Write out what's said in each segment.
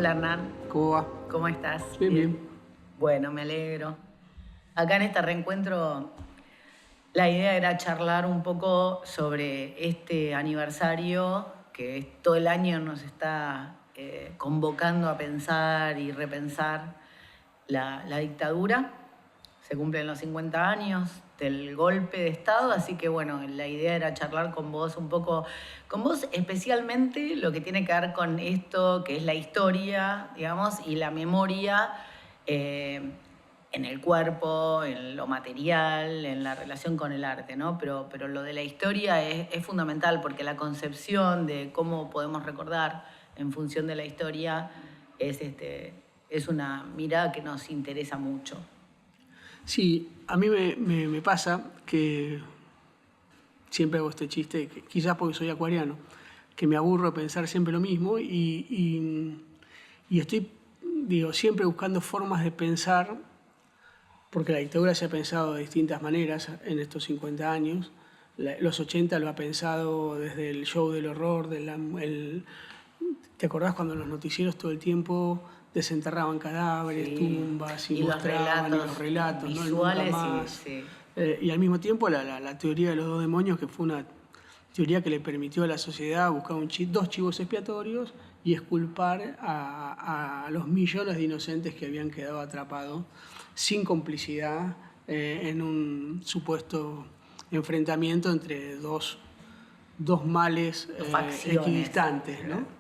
Hola Hernán, ¿Cómo va? ¿cómo estás? Bien, bien. Bueno, me alegro. Acá en este reencuentro la idea era charlar un poco sobre este aniversario que todo el año nos está convocando a pensar y repensar la dictadura. Se cumplen los 50 años del golpe de Estado, así que bueno, la idea era charlar con vos un poco, con vos especialmente lo que tiene que ver con esto, que es la historia, digamos, y la memoria en el cuerpo, en lo material, en la relación con el arte, ¿no? Pero lo de la historia es fundamental porque la concepción de cómo podemos recordar en función de la historia es una mirada que nos interesa mucho. Sí, a mí me pasa que siempre hago este chiste, que quizás porque soy acuariano, que me aburro de pensar siempre lo mismo y estoy, digo, siempre buscando formas de pensar, porque la dictadura se ha pensado de distintas maneras en estos 50 años. Los 80 lo ha pensado desde el show del horror, ¿te acordás cuando en los noticieros todo el tiempo desenterraban cadáveres, Sí. tumbas y Y los mostraban y relatos los relatos, ¿no? El nunca visuales y más. sí. Y al mismo tiempo la teoría de los dos demonios, que fue una teoría que le permitió a la sociedad buscar dos chivos expiatorios y exculpar a los millones de inocentes que habían quedado atrapados sin complicidad en un supuesto enfrentamiento entre dos males Facciones. equidistantes, Claro. ¿no?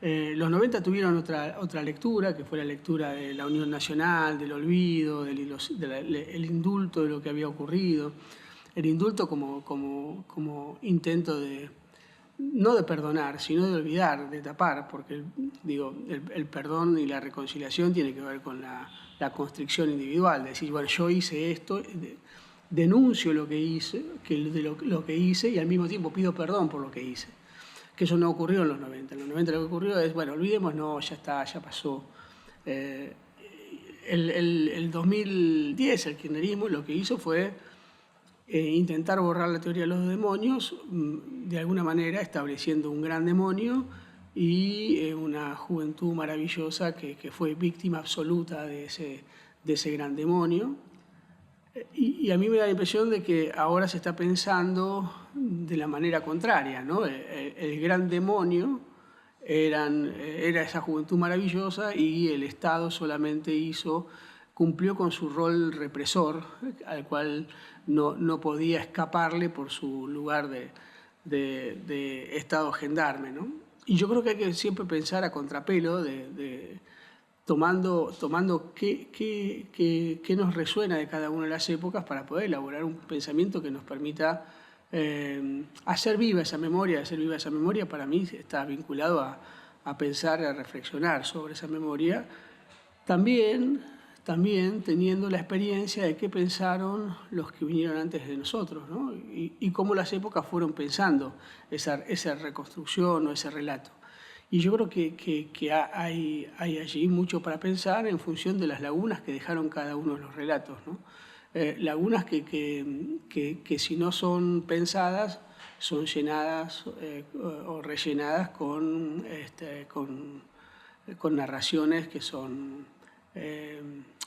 Los 90 tuvieron otra lectura, que fue la lectura de la Unión Nacional, del olvido, el indulto de lo que había ocurrido. El indulto como intento de, no de perdonar, sino de olvidar, de tapar, porque digo, el perdón y la reconciliación tiene que ver con la constricción individual, de decir, bueno, yo hice esto, denuncio lo que hice, lo que hice y al mismo tiempo pido perdón por lo que hice. Que eso no ocurrió en los 90. En los 90 lo que ocurrió es, bueno, olvidemos, no, ya está, ya pasó. Eh, el 2010, el kirchnerismo, lo que hizo fue intentar borrar la teoría de los demonios, de alguna manera estableciendo un gran demonio y una juventud maravillosa que fue víctima absoluta de ese gran demonio. Y a mí me da la impresión de que ahora se está pensando de la manera contraria, ¿no? El gran demonio era esa juventud maravillosa y el Estado solamente cumplió con su rol represor, al cual no podía escaparle por su lugar de Estado gendarme, ¿no? Y yo creo que hay que siempre pensar a contrapelo tomando qué nos resuena de cada una de las épocas para poder elaborar un pensamiento que nos permita hacer viva esa memoria. Hacer viva esa memoria para mí está vinculado a pensar, a reflexionar sobre esa memoria. También teniendo la experiencia de qué pensaron los que vinieron antes de nosotros, ¿no? Y cómo las épocas fueron pensando esa reconstrucción o ese relato. Y yo creo que hay allí mucho para pensar en función de las lagunas que dejaron cada uno de los relatos, ¿no? Lagunas que si no son pensadas, son llenadas o rellenadas con narraciones que son,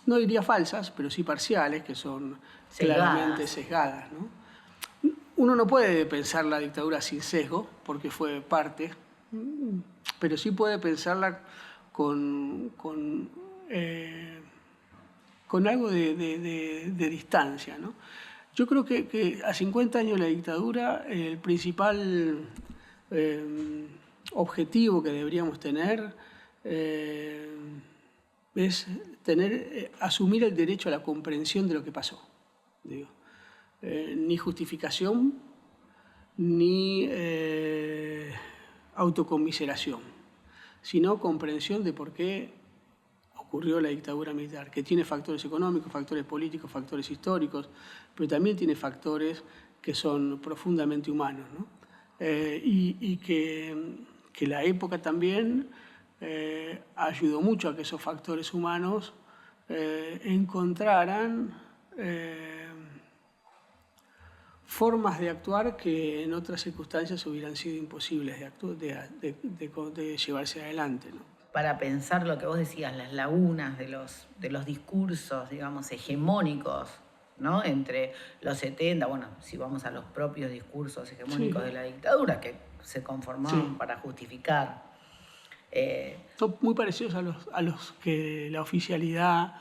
no diría falsas, pero sí parciales, que son claramente Sesgadas. sesgadas, ¿no? Uno no puede pensar la dictadura sin sesgo, porque fue parte, pero sí puede pensarla con, eh, con algo de distancia, ¿no? Yo creo que a 50 años de la dictadura, el principal objetivo que deberíamos tener es asumir el derecho a la comprensión de lo que pasó. Digo. Ni justificación, ni autoconmiseración, sino comprensión de por qué ocurrió la dictadura militar, que tiene factores económicos, factores políticos, factores históricos, pero también tiene factores que son profundamente humanos, ¿no? Y que la época también ayudó mucho a que esos factores humanos encontraran formas de actuar que en otras circunstancias hubieran sido imposibles de llevarse adelante, ¿no? para pensar lo que vos decías, las lagunas de los discursos, digamos, hegemónicos, ¿no? Entre los 70, bueno, si vamos a los propios discursos hegemónicos de la dictadura, que se conformaban para justificar. Son muy parecidos a los que la oficialidad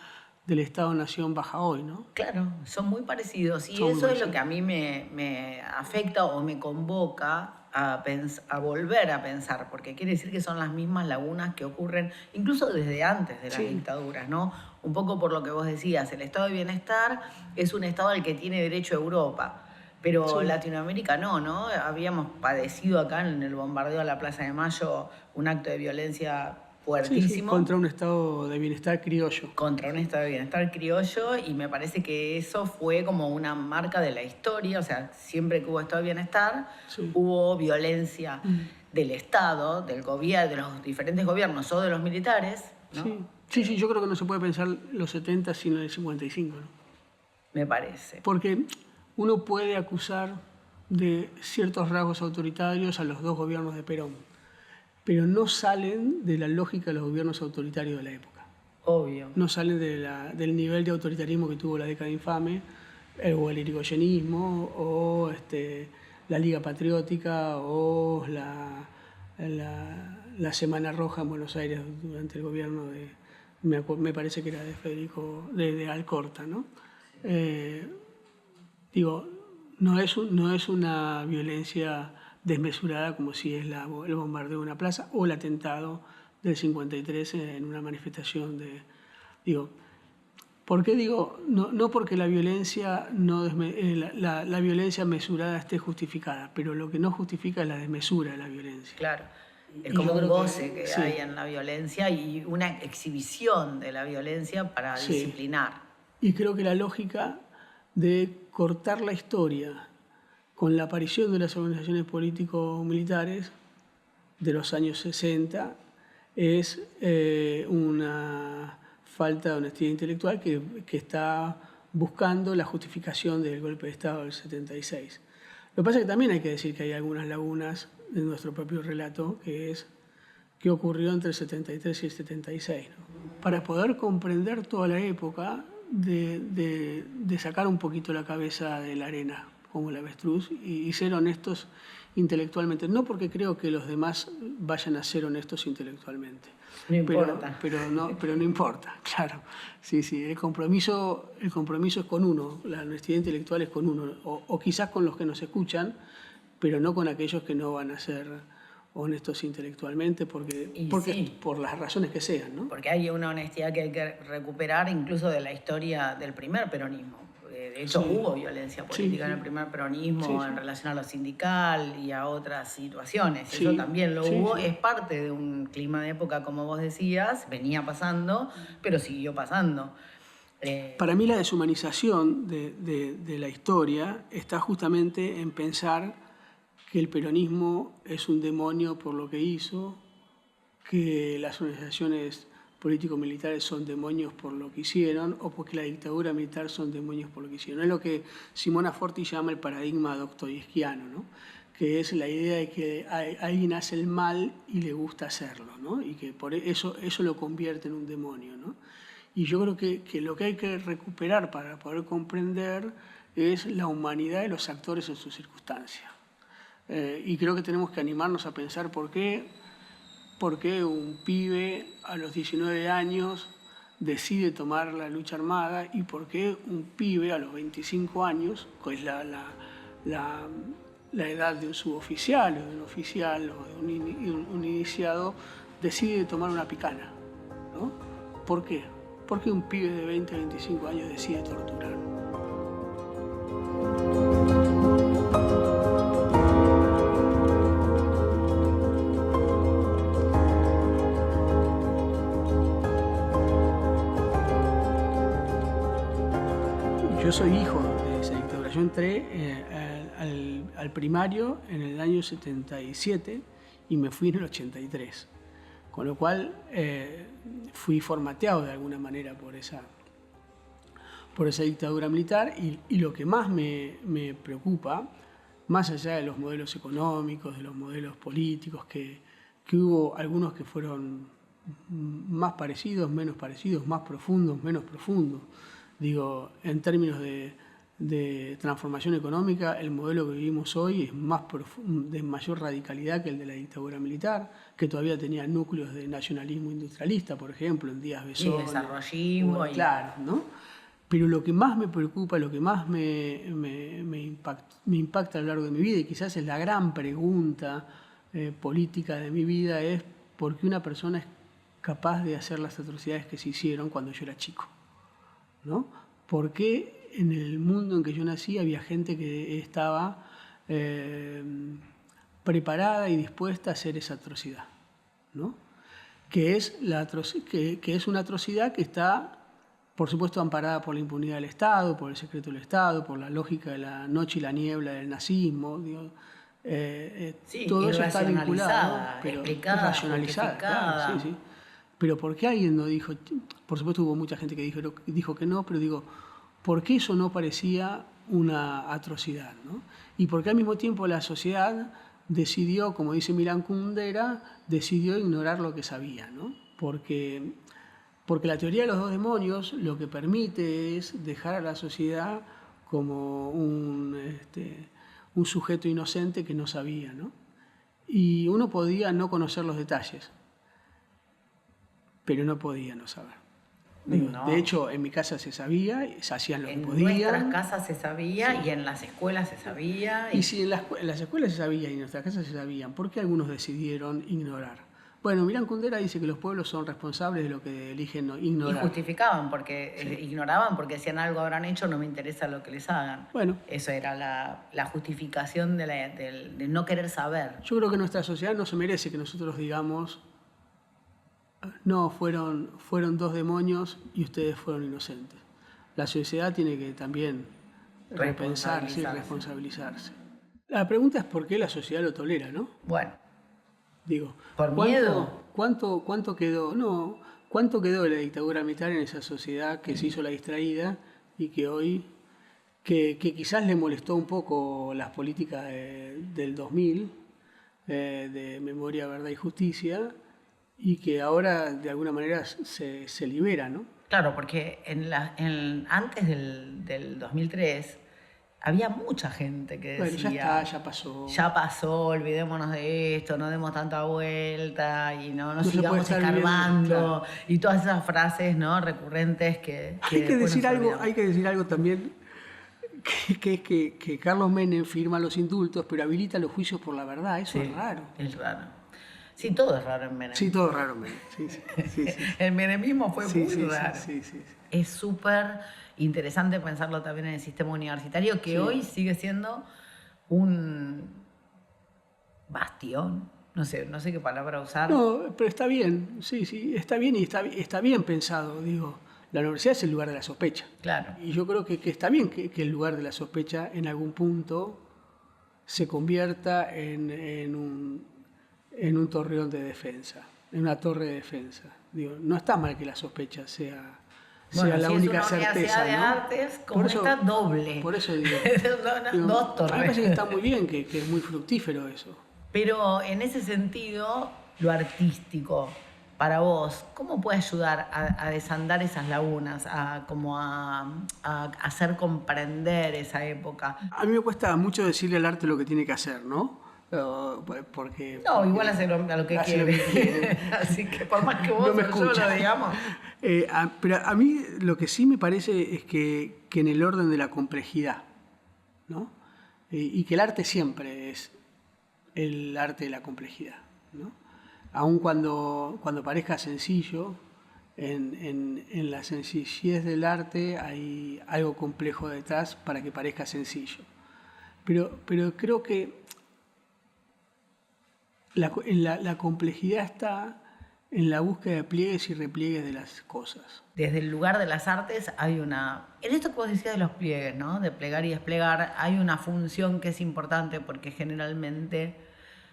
del Estado-Nación baja hoy, ¿no? Claro, son muy parecidos. Y eso es lo que a mí me afecta o me convoca a volver a pensar, porque quiere decir que son las mismas lagunas que ocurren incluso desde antes de las dictaduras, ¿no? Un poco por lo que vos decías, el estado de bienestar es un estado al que tiene derecho Europa, pero Latinoamérica no. Habíamos padecido acá en el bombardeo a la Plaza de Mayo un acto de violencia fuertísimo. Contra un estado de bienestar criollo. Contra un estado de bienestar criollo, y me parece que eso fue como una marca de la historia. O sea, siempre que hubo estado de bienestar, hubo violencia del Estado, del gobierno, de los diferentes gobiernos o de los militares, ¿no? Sí, yo creo que no se puede pensar los 70 sino el 55, ¿no? Me parece. Porque uno puede acusar de ciertos rasgos autoritarios a los dos gobiernos de Perón, pero no salen de la lógica de los gobiernos autoritarios de la época. Obvio. No salen del nivel de autoritarismo que tuvo la década infame, o el irigoyenismo, o la Liga Patriótica, o la Semana Roja en Buenos Aires durante el gobierno de, me parece que era de Federico, de Alcorta, ¿no? No es una violencia desmesurada como si es el bombardeo de una plaza o el atentado del 53 en una manifestación ¿por qué digo? No porque la violencia, la violencia mesurada esté justificada, pero lo que no justifica es la desmesura de la violencia. Claro. Es como un goce que hay en la violencia y una exhibición de la violencia para disciplinar. Y creo que la lógica de cortar la historia con la aparición de las organizaciones político-militares de los años 60 es una falta de honestidad intelectual que está buscando la justificación del golpe de Estado del 76. Lo que pasa es que también hay que decir que hay algunas lagunas en nuestro propio relato, que es qué ocurrió entre el 73 y el 76, ¿no? Para poder comprender toda la época, de sacar un poquito la cabeza de la arena, como el avestruz, y ser honestos intelectualmente. No porque creo que los demás vayan a ser honestos intelectualmente. No importa. Pero no importa, claro. Sí, el compromiso es con uno, la honestidad intelectual es con uno, o quizás con los que nos escuchan, pero no con aquellos que no van a ser honestos intelectualmente porque por las razones que sean, ¿no? Porque hay una honestidad que hay que recuperar incluso de la historia del primer peronismo. De hecho, hubo violencia política en el primer peronismo en relación a lo sindical y a otras situaciones. Eso también lo hubo. Es parte de un clima de época, como vos decías, venía pasando, pero siguió pasando. Para mí la deshumanización de la historia está justamente en pensar que el peronismo es un demonio por lo que hizo, que las organizaciones político-militares son demonios por lo que hicieron, o porque la dictadura militar son demonios por lo que hicieron. Es lo que Simona Forti llama el paradigma dostoyevskiano, ¿no? Que es la idea de que alguien hace el mal y le gusta hacerlo, ¿no? Y que por eso lo convierte en un demonio, ¿no? Y yo creo que lo que hay que recuperar para poder comprender es la humanidad de los actores en sus circunstancias. Y creo que tenemos que animarnos a pensar por qué un pibe a los 19 años decide tomar la lucha armada y por qué un pibe a los 25 años, que es la edad de un suboficial o de un oficial o de un iniciado, decide tomar una picana, ¿no? ¿Por qué? ¿Por qué un pibe de 20 a 25 años decide torturar? Yo soy hijo de esa dictadura. Yo entré al primario en el año 77 y me fui en el 83. Con lo cual fui formateado de alguna manera por esa dictadura militar y lo que más me preocupa, más allá de los modelos económicos, de los modelos políticos, que hubo algunos que fueron más parecidos, menos parecidos, más profundos, menos profundos. Digo, en términos de transformación económica, el modelo que vivimos hoy es de mayor radicalidad que el de la dictadura militar, que todavía tenía núcleos de nacionalismo industrialista, por ejemplo, en Díaz Besón. Y desarrollismo. Claro, ¿no? Pero lo que más me preocupa, lo que más me impacta a lo largo de mi vida, y quizás es la gran pregunta política de mi vida, es por qué una persona es capaz de hacer las atrocidades que se hicieron cuando yo era chico, ¿no? ¿Por qué en el mundo en que yo nací había gente que estaba preparada y dispuesta a hacer esa atrocidad, ¿no? Que es una atrocidad que está, por supuesto, amparada por la impunidad del Estado, por el secreto del Estado, por la lógica de la noche y la niebla del nazismo. Digo, todo eso está vinculado, pero racionalizada, claro, sí. Pero ¿por qué alguien no dijo? Por supuesto hubo mucha gente que dijo que no, pero digo, ¿por qué eso no parecía una atrocidad, ¿no? Y porque al mismo tiempo la sociedad decidió, como dice Milán Kundera, decidió ignorar lo que sabía, ¿no? Porque la teoría de los dos demonios lo que permite es dejar a la sociedad como un sujeto inocente que no sabía, ¿no? Y uno podía no conocer los detalles, pero no podía no saber. No. De hecho, en mi casa se sabía, se hacían lo que podían. En nuestras casas se sabía, sí. Y en las escuelas se sabía. Y si en las escuelas se sabía y en nuestras casas se sabían, ¿por qué algunos decidieron ignorar? Bueno, Milán Kundera dice que los pueblos son responsables de lo que eligen ignorar. Y justificaban, porque ignoraban, porque decían algo habrán hecho, no me interesa lo que les hagan. Bueno. Eso era la justificación de no querer saber. Yo creo que nuestra sociedad no se merece que nosotros digamos, no, fueron dos demonios y ustedes fueron inocentes. La sociedad tiene que también repensarse y responsabilizarse. La pregunta es por qué la sociedad lo tolera, ¿no? Bueno. Digo, ¿por miedo? ¿Cuánto quedó de la dictadura militar en esa sociedad que se hizo la distraída y que hoy, que quizás le molestó un poco las políticas del 2000, de memoria, verdad y justicia, y que ahora de alguna manera se libera, ¿no? Claro, porque antes del 2003... había mucha gente que decía... Bueno, ya pasó. Ya pasó, olvidémonos de esto, no demos tanta vuelta y no sigamos escarbando. Claro. Y todas esas frases, ¿no?, recurrentes que hay que decir algo también, que Carlos Menem firma los indultos, pero habilita los juicios por la verdad. Eso es raro. Es raro. Sí, todo es raro en Menem. Sí, todo es raro en Menem. Sí. El menemismo fue muy raro. Sí. Es súper interesante pensarlo también en el sistema universitario, que hoy sigue siendo un bastión. No sé qué palabra usar. No, pero está bien. Sí, está bien y está bien pensado. Digo, la universidad es el lugar de la sospecha. Claro. Y yo creo que está bien que el lugar de la sospecha en algún punto se convierta en un torreón de defensa, en una torre de defensa. Digo, no está mal que la sospecha sea la única certeza, de artes, como está doble. Por eso digo, dos torres. A mí me parece que está muy bien, que es muy fructífero eso. Pero en ese sentido, lo artístico, para vos, ¿cómo puede ayudar a desandar esas lagunas, a hacer comprender esa época? A mí me cuesta mucho decirle al arte lo que tiene que hacer, ¿no? Porque igual hace lo que quiere. Así que por más que vos no yo lo digamos. Pero a mí lo que sí me parece es que en el orden de la complejidad, ¿no? Y que el arte siempre es el arte de la complejidad, ¿no? Aun cuando parezca sencillo, en la sencillez del arte hay algo complejo detrás para que parezca sencillo. Pero creo que la complejidad está en la búsqueda de pliegues y repliegues de las cosas. Desde el lugar de las artes hay una... En esto que vos decías de los pliegues, ¿no?, de plegar y desplegar, hay una función que es importante porque generalmente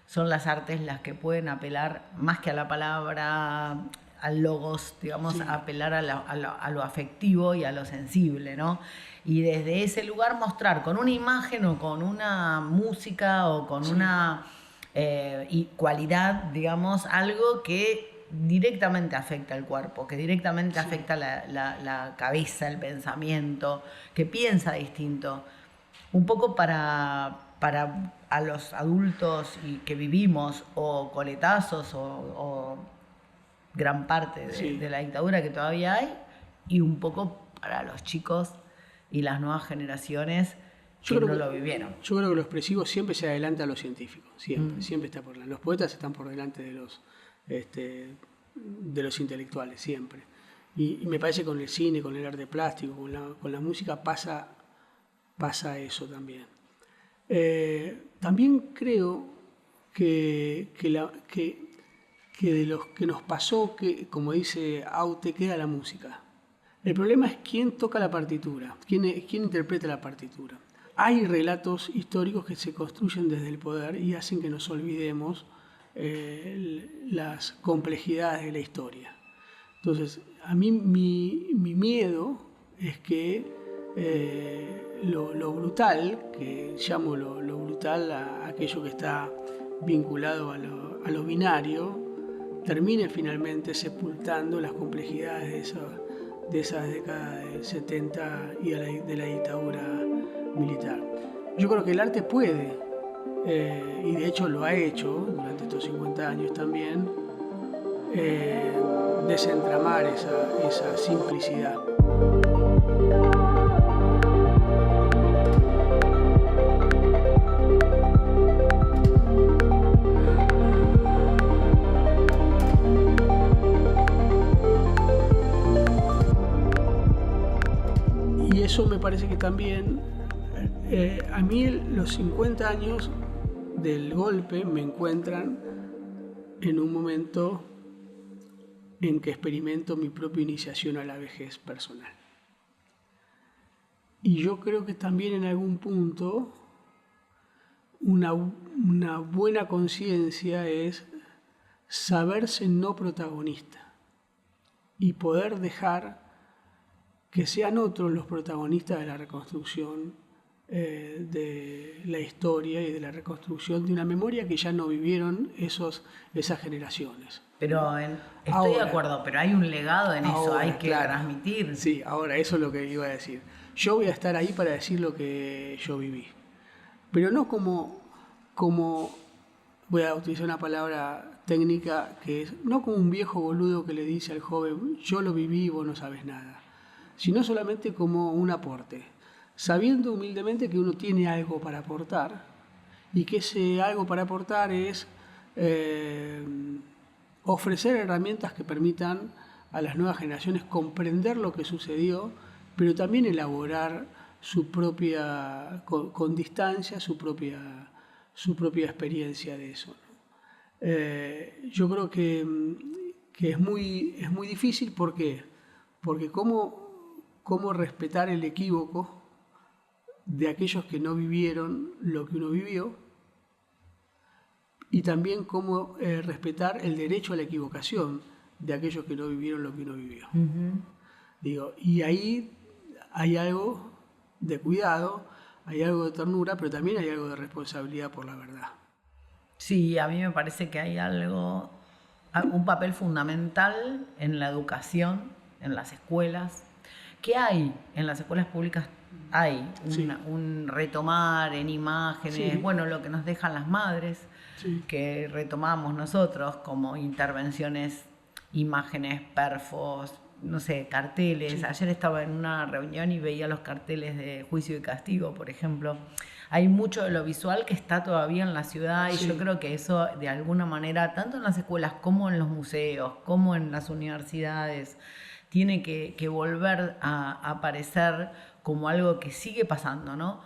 son las artes las que pueden apelar más que a la palabra, al logos, digamos, apelar a lo afectivo y a lo sensible, ¿no? Y desde ese lugar mostrar con una imagen o con una música o con una... y cualidad, digamos, algo que directamente afecta el cuerpo, que directamente afecta la cabeza, el pensamiento, que piensa distinto. Un poco para a los adultos y que vivimos o coletazos o gran parte de la dictadura que todavía hay, y un poco para los chicos y las nuevas generaciones que no lo vivieron. Yo creo que lo expresivo siempre se adelanta a lo científico, siempre está por delante. Los poetas están por delante de los intelectuales, siempre. Y me parece que con el cine, con el arte plástico, con la música pasa eso también. También creo que de los que nos pasó, que como dice Aute, queda la música. El problema es quién toca la partitura, quién interpreta la partitura. Hay relatos históricos que se construyen desde el poder y hacen que nos olvidemos las complejidades de la historia. Entonces, a mí mi miedo es que lo brutal, que llamo lo brutal a aquello que está vinculado a lo binario, termine finalmente sepultando las complejidades de esas décadas del 70 y de la dictadura militar. Yo creo que el arte puede, y de hecho lo ha hecho durante estos 50 años también, desentramar esa simplicidad. Y eso me parece que también, a mí los 50 años del golpe me encuentran en un momento en que experimento mi propia iniciación a la vejez personal. Y yo creo que también en algún punto una buena conciencia es saberse no protagonista y poder dejar que sean otros los protagonistas de la reconstrucción de la historia y de la reconstrucción de una memoria que ya no vivieron esas generaciones. Pero estoy de acuerdo, pero hay un legado en eso, hay que transmitir. Sí, ahora eso es lo que iba a decir. Yo voy a estar ahí para decir lo que yo viví, pero no como voy a utilizar una palabra técnica que es, no como un viejo boludo que le dice al joven, yo lo viví y vos no sabes nada, sino solamente como un aporte, sabiendo humildemente que uno tiene algo para aportar y que ese algo para aportar es ofrecer herramientas que permitan a las nuevas generaciones comprender lo que sucedió, pero también elaborar su propia, con distancia, su propia experiencia de eso. Yo creo que es muy difícil. ¿Por qué? Porque cómo respetar el equívoco de aquellos que no vivieron lo que uno vivió, y también cómo respetar el derecho a la equivocación de aquellos que no vivieron lo que uno vivió. Uh-huh. Y ahí hay algo de cuidado, hay algo de ternura, pero también hay algo de responsabilidad por la verdad. Sí, a mí me parece que hay un papel fundamental en la educación, en las escuelas. ¿Qué hay en las escuelas públicas? Hay un retomar en imágenes, bueno, lo que nos dejan las madres, que retomamos nosotros como intervenciones, imágenes, perfos, no sé, carteles. Ayer estaba en una reunión y veía los carteles de Juicio y Castigo, por ejemplo. Hay mucho de lo visual que está todavía en la ciudad y yo creo que eso de alguna manera, tanto en las escuelas como en los museos, como en las universidades, tiene que volver a aparecer como algo que sigue pasando, ¿no?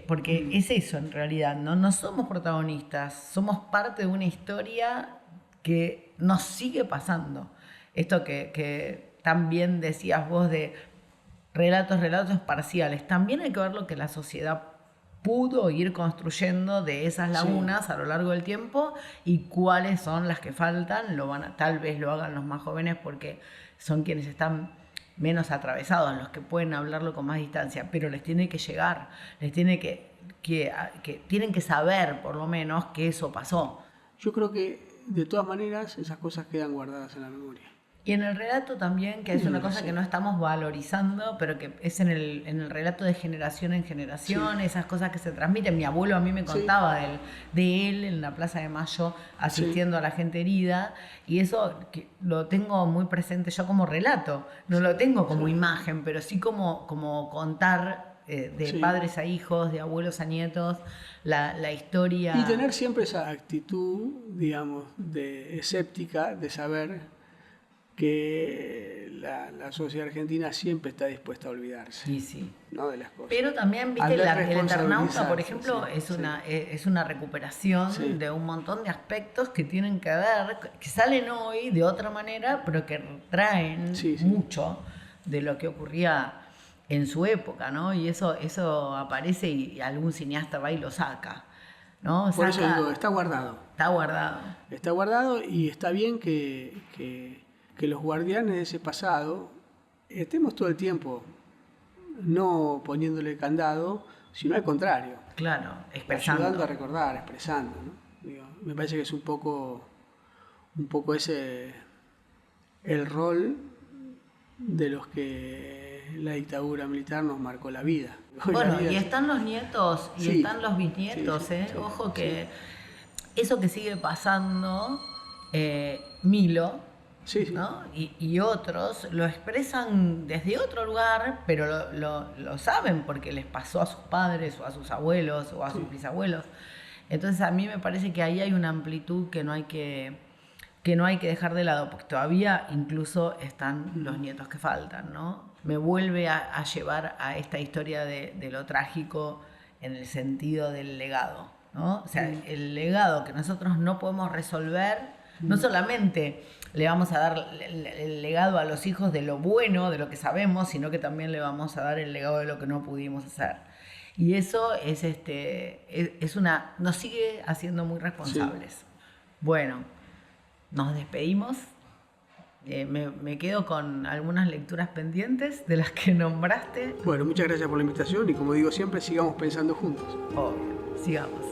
Porque es eso en realidad, ¿no? No somos protagonistas, somos parte de una historia que nos sigue pasando. Esto que también decías vos de relatos parciales, también hay que ver lo que la sociedad pudo ir construyendo de esas lagunas a lo largo del tiempo y cuáles son las que faltan. Tal vez lo hagan los más jóvenes porque son quienes están menos atravesados, los que pueden hablarlo con más distancia, pero les tiene que llegar, les tiene que tienen que saber por lo menos que eso pasó. Yo creo que de todas maneras esas cosas quedan guardadas en la memoria. Y en el relato también, que es una cosa que no estamos valorizando, pero que es en el relato de generación en generación, esas cosas que se transmiten. Mi abuelo a mí me contaba de él en la Plaza de Mayo asistiendo a la gente herida, y eso que lo tengo muy presente yo como relato, no lo tengo como imagen, pero sí como contar de padres a hijos, de abuelos a nietos, la historia. Y tener siempre esa actitud, digamos, de escéptica, de saber que la sociedad argentina siempre está dispuesta a olvidarse, ¿no? De las cosas. Pero también, viste, el Eternauta, por ejemplo, es una recuperación de un montón de aspectos que tienen que ver, que salen hoy de otra manera, pero que traen mucho de lo que ocurría en su época, ¿no? Y eso aparece y algún cineasta va y lo saca, ¿no? Por eso digo, está guardado. Está guardado. Está guardado, y está bien que los guardianes de ese pasado estemos todo el tiempo no poniéndole candado, sino al contrario. Claro, expresando. Ayudando a recordar, expresando, ¿no? Digo, me parece que es un poco ese el rol de los que la dictadura militar nos marcó la vida. Bueno, y están los nietos y están los bisnietos, ojo que eso que sigue pasando, Milo, ¿no? Y otros lo expresan desde otro lugar, pero lo saben porque les pasó a sus padres o a sus abuelos o a sus bisabuelos. Entonces a mí me parece que ahí hay una amplitud que no hay que dejar de lado, porque todavía incluso están los nietos que faltan, ¿no? Me vuelve a llevar a esta historia de lo trágico en el sentido del legado, ¿no? O sea, el legado que nosotros no podemos resolver, no solamente le vamos a dar el legado a los hijos de lo bueno, de lo que sabemos, sino que también le vamos a dar el legado de lo que no pudimos hacer. Y eso nos sigue haciendo muy responsables. Bueno, nos despedimos. Me quedo con algunas lecturas pendientes de las que nombraste. Bueno, muchas gracias por la invitación y, como digo siempre, sigamos pensando juntos. Obvio, sigamos.